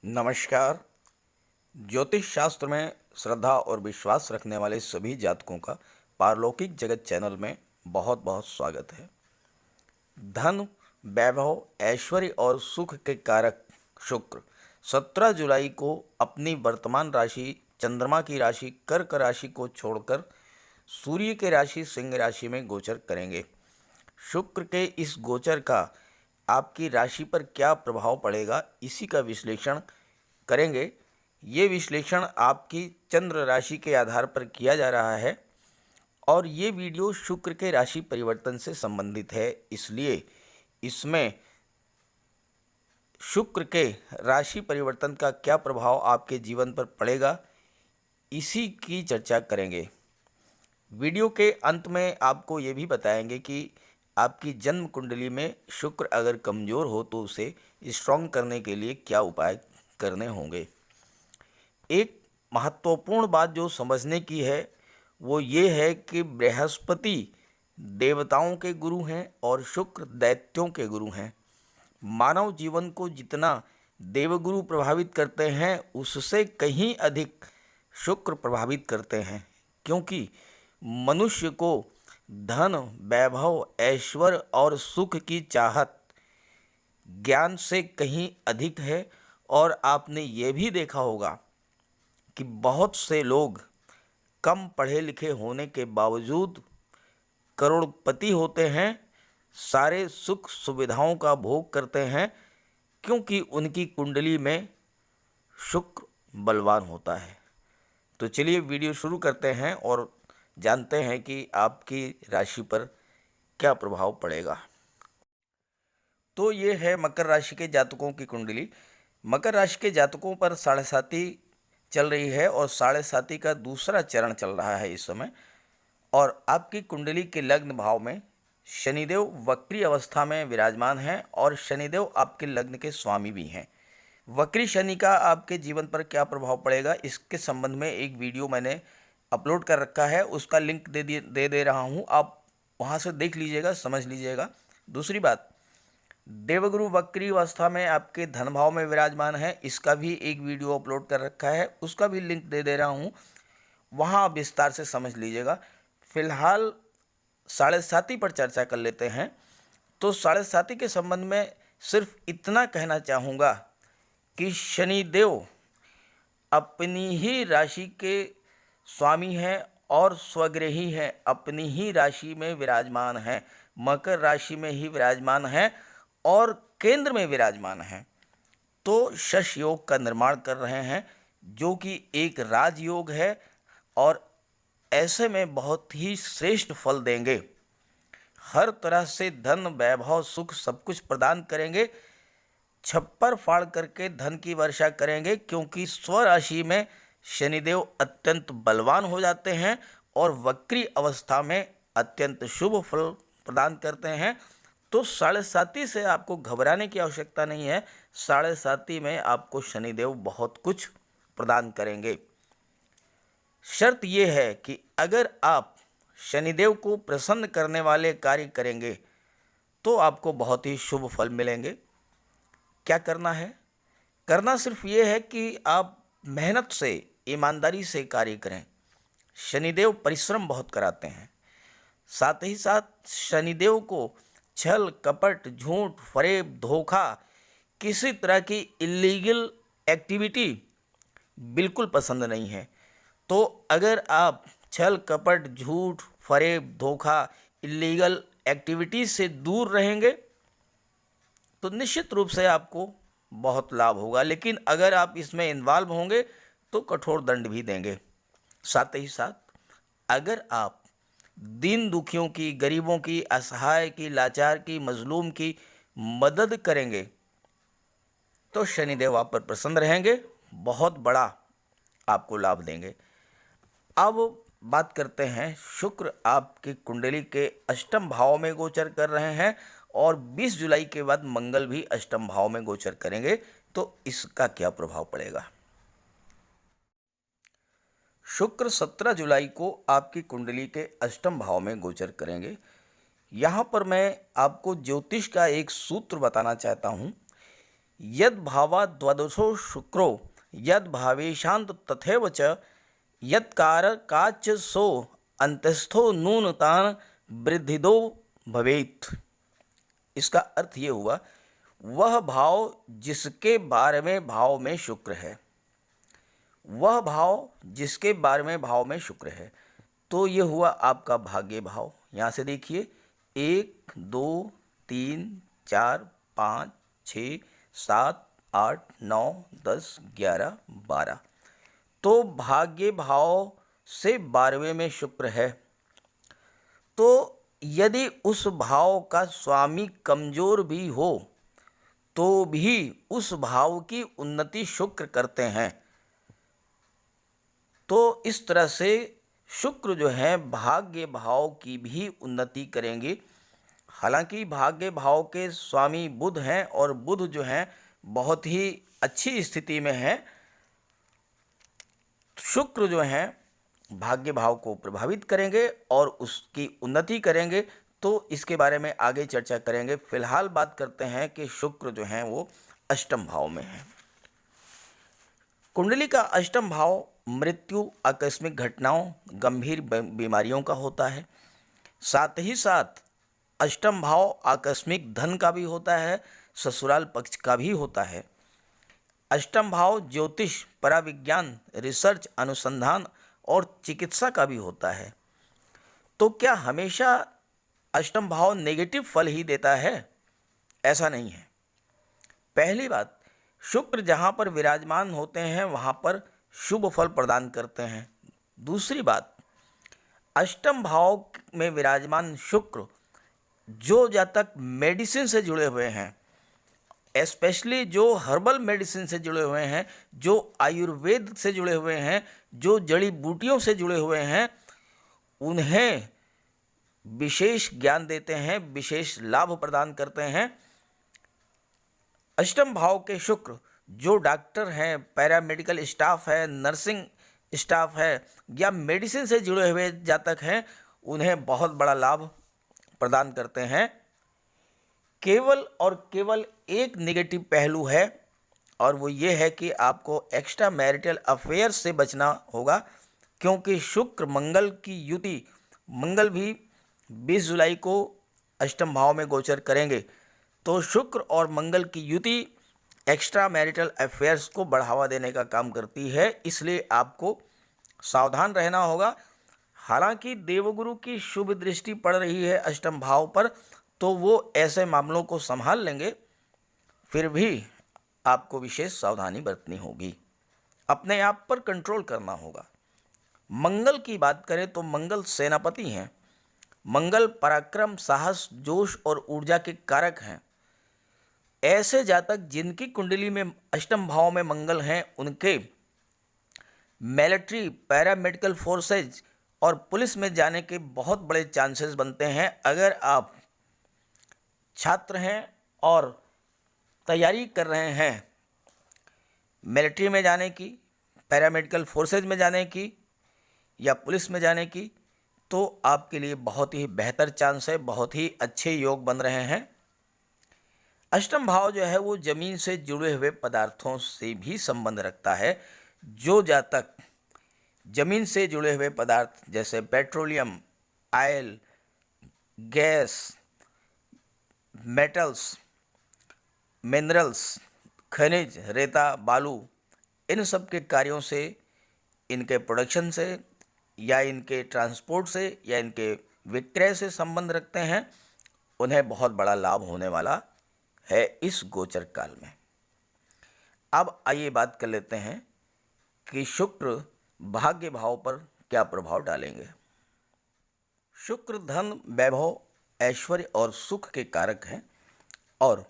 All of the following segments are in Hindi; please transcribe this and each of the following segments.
नमस्कार। ज्योतिष शास्त्र में श्रद्धा और विश्वास रखने वाले सभी जातकों का पारलौकिक जगत चैनल में बहुत बहुत स्वागत है। धन, वैभव, ऐश्वर्य और सुख के कारक शुक्र 17 जुलाई को अपनी वर्तमान राशि चंद्रमा की राशि कर्क राशि को छोड़कर सूर्य की राशि सिंह राशि में गोचर करेंगे। शुक्र के इस गोचर का आपकी राशि पर क्या प्रभाव पड़ेगा, इसी का विश्लेषण करेंगे। ये विश्लेषण आपकी चंद्र राशि के आधार पर किया जा रहा है और ये वीडियो शुक्र के राशि परिवर्तन से संबंधित है, इसलिए इसमें शुक्र के राशि परिवर्तन का क्या प्रभाव आपके जीवन पर पड़ेगा, इसी की चर्चा करेंगे। वीडियो के अंत में आपको ये भी बताएंगे कि आपकी जन्म कुंडली में शुक्र अगर कमज़ोर हो तो उसे स्ट्रॉन्ग करने के लिए क्या उपाय करने होंगे। एक महत्वपूर्ण बात जो समझने की है वो ये है कि बृहस्पति देवताओं के गुरु हैं और शुक्र दैत्यों के गुरु हैं। मानव जीवन को जितना देवगुरु प्रभावित करते हैं उससे कहीं अधिक शुक्र प्रभावित करते हैं, क्योंकि मनुष्य को धन, वैभव, ऐश्वर्य और सुख की चाहत ज्ञान से कहीं अधिक है। और आपने ये भी देखा होगा कि बहुत से लोग कम पढ़े लिखे होने के बावजूद करोड़पति होते हैं, सारे सुख सुविधाओं का भोग करते हैं, क्योंकि उनकी कुंडली में शुक्र बलवान होता है। तो चलिए वीडियो शुरू करते हैं और जानते हैं कि आपकी राशि पर क्या प्रभाव पड़ेगा। तो ये है मकर राशि के जातकों की कुंडली। मकर राशि के जातकों पर साढ़े साती चल रही है और साढ़े साती का दूसरा चरण चल रहा है इस समय। और आपकी कुंडली के लग्न भाव में शनिदेव वक्री अवस्था में विराजमान हैं और शनिदेव आपके लग्न के स्वामी भी हैं। वक्री शनि का आपके जीवन पर क्या प्रभाव पड़ेगा, इसके संबंध में एक वीडियो मैंने अपलोड कर रखा है, उसका लिंक दे रहा हूँ, आप वहाँ से देख लीजिएगा, समझ लीजिएगा। दूसरी बात, देवगुरु वक्री अवस्था में आपके धन भाव में विराजमान है, इसका भी एक वीडियो अपलोड कर रखा है, उसका भी लिंक दे रहा हूँ, वहाँ आप विस्तार से समझ लीजिएगा। फिलहाल साढ़े साती पर चर्चा कर लेते हैं। तो साढ़े साती के संबंध में सिर्फ इतना कहना चाहूँगा कि शनिदेव अपनी ही राशि के स्वामी हैं और स्वग्रही हैं, अपनी ही राशि में विराजमान हैं, मकर राशि में ही विराजमान हैं और केंद्र में विराजमान हैं। तो शश योग का निर्माण कर रहे हैं, जो कि एक राजयोग है और ऐसे में बहुत ही श्रेष्ठ फल देंगे। हर तरह से धन, वैभव, सुख सब कुछ प्रदान करेंगे, छप्पर फाड़ करके धन की वर्षा करेंगे, क्योंकि स्वराशि में शनिदेव अत्यंत बलवान हो जाते हैं और वक्री अवस्था में अत्यंत शुभ फल प्रदान करते हैं। तो साढ़े साती से आपको घबराने की आवश्यकता नहीं है, साढ़े साती में आपको शनिदेव बहुत कुछ प्रदान करेंगे। शर्त यह है कि अगर आप शनिदेव को प्रसन्न करने वाले कार्य करेंगे तो आपको बहुत ही शुभ फल मिलेंगे। क्या करना है? करना सिर्फ ये है कि आप मेहनत से, ईमानदारी से कार्य करें। शनिदेव परिश्रम बहुत कराते हैं, साथ ही साथ शनिदेव को छल, कपट, झूठ, फरेब, धोखा, किसी तरह की इलीगल एक्टिविटी बिल्कुल पसंद नहीं है। तो अगर आप छल, कपट, झूठ, फरेब, धोखा, इलीगल एक्टिविटीज से दूर रहेंगे तो निश्चित रूप से आपको बहुत लाभ होगा, लेकिन अगर आप इसमें इन्वॉल्व होंगे तो कठोर दंड भी देंगे। साथ ही साथ अगर आप दीन दुखियों की, गरीबों की, असहाय की, लाचार की, मजलूम की मदद करेंगे तो शनिदेव आप पर प्रसन्न रहेंगे, बहुत बड़ा आपको लाभ देंगे। अब बात करते हैं, शुक्र आपकी कुंडली के अष्टम भाव में गोचर कर रहे हैं और 20 जुलाई के बाद मंगल भी अष्टम भाव में गोचर करेंगे, तो इसका क्या प्रभाव पड़ेगा। शुक्र 17 जुलाई को आपकी कुंडली के अष्टम भाव में गोचर करेंगे। यहाँ पर मैं आपको ज्योतिष का एक सूत्र बताना चाहता हूँ। यद भावा द्वादशो शुक्रो यद भावेशांत तथैव च यद कारकाच सो अंतस्थो नूनतान वृद्धिदो भवेत्। इसका अर्थ ये हुआ, वह भाव जिसके 12वें भाव में शुक्र है, वह भाव जिसके 12वें भाव में शुक्र है, तो ये हुआ आपका भाग्य भाव। यहाँ से देखिए 1 2 3 4 5 6 7 8 9 10 11 12, तो भाग्य भाव से 12वें में शुक्र है। तो यदि उस भाव का स्वामी कमजोर भी हो तो भी उस भाव की उन्नति शुक्र करते हैं। तो इस तरह से शुक्र जो है भाग्य भाव की भी उन्नति करेंगे। हालांकि भाग्य भाव के स्वामी बुध हैं और बुध जो हैं बहुत ही अच्छी स्थिति में है। शुक्र जो हैं भाग्य भाव को प्रभावित करेंगे और उसकी उन्नति करेंगे, तो इसके बारे में आगे चर्चा करेंगे। फिलहाल बात करते हैं कि शुक्र जो हैं वो अष्टम भाव में है। कुंडली का अष्टम भाव मृत्यु, आकस्मिक घटनाओं, गंभीर बीमारियों का होता है। साथ ही साथ अष्टम भाव आकस्मिक धन का भी होता है, ससुराल पक्ष का भी होता है। अष्टम भाव ज्योतिष, पराविज्ञान, रिसर्च, अनुसंधान और चिकित्सा का भी होता है। तो क्या हमेशा अष्टम भाव नेगेटिव फल ही देता है? ऐसा नहीं है। पहली बात, शुक्र जहाँ पर विराजमान होते हैं वहाँ पर शुभ फल प्रदान करते हैं। दूसरी बात, अष्टम भाव में विराजमान शुक्र जो जातक मेडिसिन से जुड़े हुए हैं, स्पेशली जो हर्बल मेडिसिन से जुड़े हुए हैं, जो आयुर्वेद से जुड़े हुए हैं, जो जड़ी बूटियों से जुड़े हुए हैं, उन्हें विशेष ज्ञान देते हैं, विशेष लाभ प्रदान करते हैं। अष्टम भाव के शुक्र जो डॉक्टर हैं, पैरामेडिकल स्टाफ है, नर्सिंग स्टाफ है या मेडिसिन से जुड़े हुए जातक हैं, उन्हें बहुत बड़ा लाभ प्रदान करते हैं। केवल और केवल एक नेगेटिव पहलू है और वो ये है कि आपको एक्स्ट्रा मैरिटल अफेयर से बचना होगा, क्योंकि शुक्र मंगल की युति, मंगल भी 20 जुलाई को अष्टम भाव में गोचर करेंगे। तो शुक्र और मंगल की युति एक्स्ट्रा मैरिटल अफेयर्स को बढ़ावा देने का काम करती है, इसलिए आपको सावधान रहना होगा। हालांकि देवगुरु की शुभ दृष्टि पड़ रही है अष्टम भाव पर, तो वो ऐसे मामलों को संभाल लेंगे, फिर भी आपको विशेष सावधानी बरतनी होगी, अपने आप पर कंट्रोल करना होगा। मंगल की बात करें तो मंगल सेनापति हैं। मंगल पराक्रम, साहस, जोश और ऊर्जा के कारक हैं। ऐसे जातक जिनकी कुंडली में अष्टम भाव में मंगल हैं, उनके मिलिट्री, पैरामेडिकल फोर्सेज और पुलिस में जाने के बहुत बड़े चांसेस बनते हैं। अगर आप छात्र हैं और तैयारी कर रहे हैं मिलिट्री में जाने की, पैरामेडिकल फोर्सेज में जाने की या पुलिस में जाने की, तो आपके लिए बहुत ही बेहतर चांस है, बहुत ही अच्छे योग बन रहे हैं। अष्टम भाव जो है वो जमीन से जुड़े हुए पदार्थों से भी संबंध रखता है। जो जातक जमीन से जुड़े हुए पदार्थ जैसे petroleum, oil, gas, metals, minerals, खनिज, रेता, बालू, इन सब के कार्यों से, इनके प्रोडक्शन से या इनके ट्रांसपोर्ट से या इनके विक्रय से संबंध रखते हैं, उन्हें बहुत बड़ा लाभ होने वाला है इस गोचर काल में। अब आइए बात कर लेते हैं कि शुक्र भाग्य भाव पर क्या प्रभाव डालेंगे। शुक्र धन, वैभव, ऐश्वर्य और सुख के कारक हैं और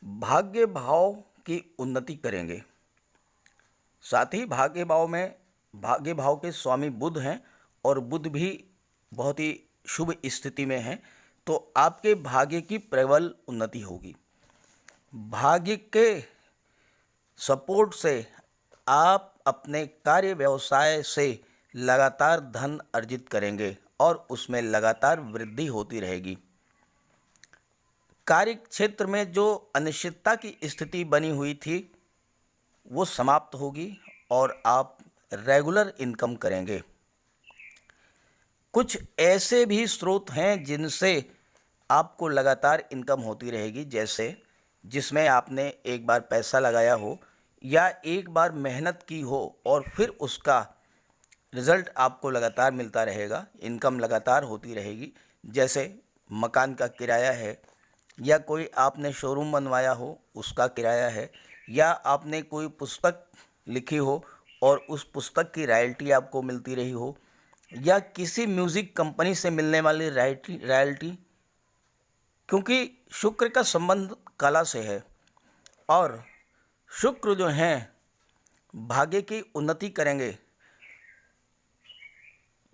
भाग्य भाव की उन्नति करेंगे। साथ ही भाग्य भाव के स्वामी बुध हैं और बुध भी बहुत ही शुभ स्थिति में हैं, तो आपके भाग्य की प्रबल उन्नति होगी। भाग्य के सपोर्ट से आप अपने कार्य व्यवसाय से लगातार धन अर्जित करेंगे और उसमें लगातार वृद्धि होती रहेगी। कार्य क्षेत्र में जो अनिश्चितता की स्थिति बनी हुई थी वो समाप्त होगी और आप रेगुलर इनकम करेंगे। कुछ ऐसे भी स्रोत हैं जिनसे आपको लगातार इनकम होती रहेगी, जैसे जिसमें आपने एक बार पैसा लगाया हो या एक बार मेहनत की हो और फिर उसका रिज़ल्ट आपको लगातार मिलता रहेगा, इनकम लगातार होती रहेगी। जैसे मकान का किराया है, या कोई आपने शोरूम बनवाया हो उसका किराया है, या आपने कोई पुस्तक लिखी हो और उस पुस्तक की रॉयल्टी आपको मिलती रही हो, या किसी म्यूज़िक कंपनी से मिलने वाली रॉयल्टी। क्योंकि शुक्र का संबंध कला से है और शुक्र जो हैं भाग्य की उन्नति करेंगे।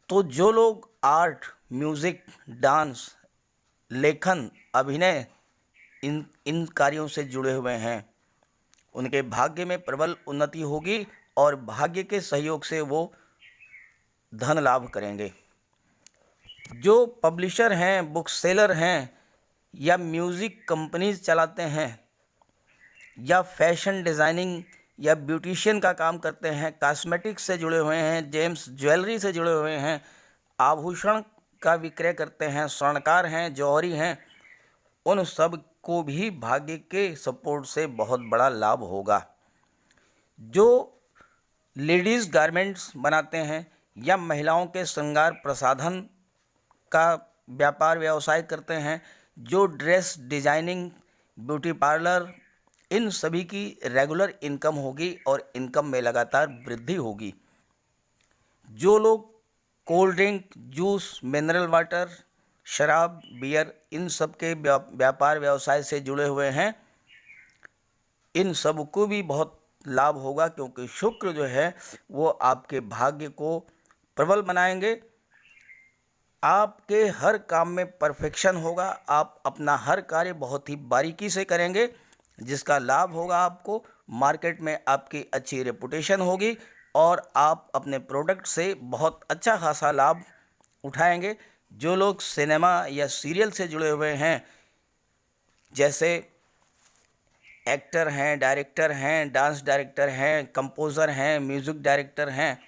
तो जो लोग आर्ट, म्यूज़िक, डांस, लेखन, अभिनय इन कार्यों से जुड़े हुए हैं उनके भाग्य में प्रबल उन्नति होगी और भाग्य के सहयोग से वो धन लाभ करेंगे। जो पब्लिशर हैं, बुक सेलर हैं, या म्यूज़िक कंपनीज चलाते हैं, या फैशन डिज़ाइनिंग या ब्यूटिशियन का काम करते हैं, कॉस्मेटिक्स से जुड़े हुए हैं, जेम्स ज्वेलरी से जुड़े हुए हैं, आभूषण का विक्रय करते हैं, स्वर्णकार हैं, जौहरी हैं, उन सब को भी भाग्य के सपोर्ट से बहुत बड़ा लाभ होगा। जो लेडीज़ गारमेंट्स बनाते हैं या महिलाओं के श्रृंगार प्रसाधन का व्यापार व्यवसाय करते हैं, जो ड्रेस डिजाइनिंग, ब्यूटी पार्लर, इन सभी की रेगुलर इनकम होगी और इनकम में लगातार वृद्धि होगी। जो लोग cold drink, juice, mineral water, शराब, बियर, इन सब के व्यापार व्यवसाय से जुड़े हुए हैं, इन सब को भी बहुत लाभ होगा, क्योंकि शुक्र जो है वो आपके भाग्य को प्रबल बनाएंगे। आपके हर काम में परफेक्शन होगा, आप अपना हर कार्य बहुत ही बारीकी से करेंगे, जिसका लाभ होगा आपको। मार्केट में आपकी अच्छी रेपुटेशन होगी और आप अपने प्रोडक्ट से बहुत अच्छा खासा लाभ उठाएंगे। जो लोग सिनेमा या सीरियल से जुड़े हुए हैं, जैसे एक्टर हैं, डायरेक्टर हैं, डांस डायरेक्टर हैं, कंपोज़र हैं, म्यूज़िक डायरेक्टर हैं,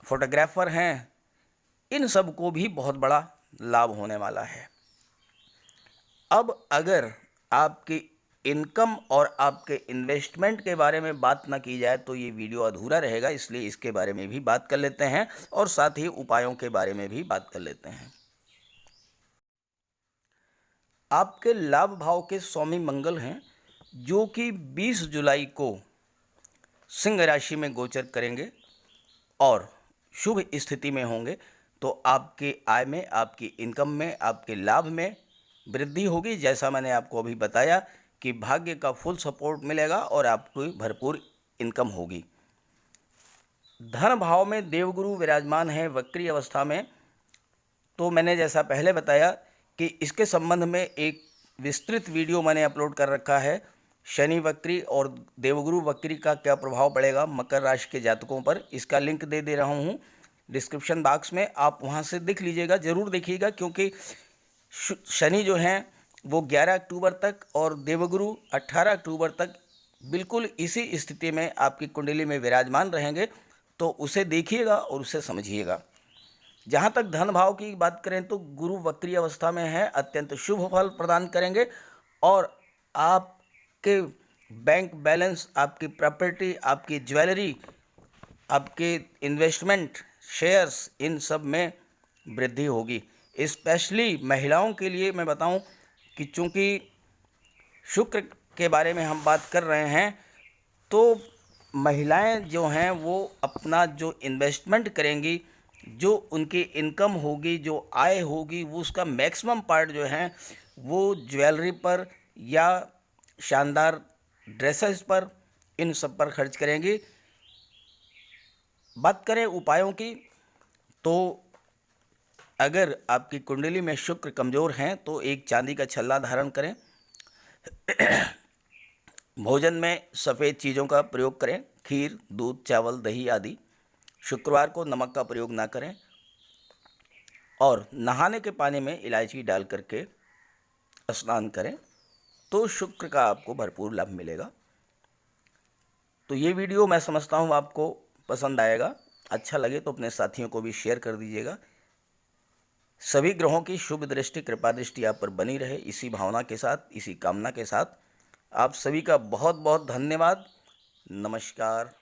फोटोग्राफ़र हैं, इन सब को भी बहुत बड़ा लाभ होने वाला है। अब अगर आपकी इनकम और आपके इन्वेस्टमेंट के बारे में बात ना की जाए तो ये वीडियो अधूरा रहेगा, इसलिए इसके बारे में भी बात कर लेते हैं और साथ ही उपायों के बारे में भी बात कर लेते हैं। आपके लाभ भाव के स्वामी मंगल हैं, जो कि 20 जुलाई को सिंह राशि में गोचर करेंगे और शुभ स्थिति में होंगे। तो आपके आय में, आपकी इनकम में, आपके लाभ में वृद्धि होगी। जैसा मैंने आपको अभी बताया कि भाग्य का फुल सपोर्ट मिलेगा और आपको भरपूर इनकम होगी। धन भाव में देवगुरु विराजमान है वक्री अवस्था में। तो मैंने जैसा पहले बताया कि इसके संबंध में एक विस्तृत वीडियो मैंने अपलोड कर रखा है। शनि वक्री और देवगुरु वक्री का क्या प्रभाव पड़ेगा मकर राशि के जातकों पर, इसका लिंक दे रहा हूँ डिस्क्रिप्शन बॉक्स में, आप वहाँ से देख लीजिएगा, ज़रूर देखिएगा। क्योंकि शनि जो हैं वो 11 अक्टूबर तक और देवगुरु 18 अक्टूबर तक बिल्कुल इसी स्थिति में आपकी कुंडली में विराजमान रहेंगे। तो उसे देखिएगा और उसे समझिएगा। जहाँ तक धन भाव की बात करें तो गुरु वक्री अवस्था में है, अत्यंत शुभ फल प्रदान करेंगे और आपके बैंक बैलेंस, आपकी प्रॉपर्टी, आपकी ज्वेलरी, आपके इन्वेस्टमेंट, शेयर्स, इन सब में वृद्धि होगी। स्पेशली महिलाओं के लिए मैं बताऊं कि चूंकि शुक्र के बारे में हम बात कर रहे हैं, तो महिलाएं जो हैं वो अपना जो इन्वेस्टमेंट करेंगी, जो उनकी इनकम होगी, जो आय होगी, वो उसका मैक्सिमम पार्ट जो है वो ज्वेलरी पर या शानदार ड्रेसेस पर, इन सब पर खर्च करेंगी। बात करें उपायों की, तो अगर आपकी कुंडली में शुक्र कमज़ोर हैं तो एक चांदी का छल्ला धारण करें। भोजन में सफ़ेद चीज़ों का प्रयोग करें, खीर, दूध, चावल, दही आदि। शुक्रवार को नमक का प्रयोग ना करें और नहाने के पानी में इलायची डाल करके स्नान करें। तो शुक्र का आपको भरपूर लाभ मिलेगा। तो ये वीडियो मैं समझता हूँ आपको पसंद आएगा। अच्छा लगे तो अपने साथियों को भी शेयर कर दीजिएगा। सभी ग्रहों की शुभ दृष्टि, कृपा दृष्टि आप पर बनी रहे, इसी भावना के साथ, इसी कामना के साथ आप सभी का बहुत बहुत धन्यवाद। नमस्कार।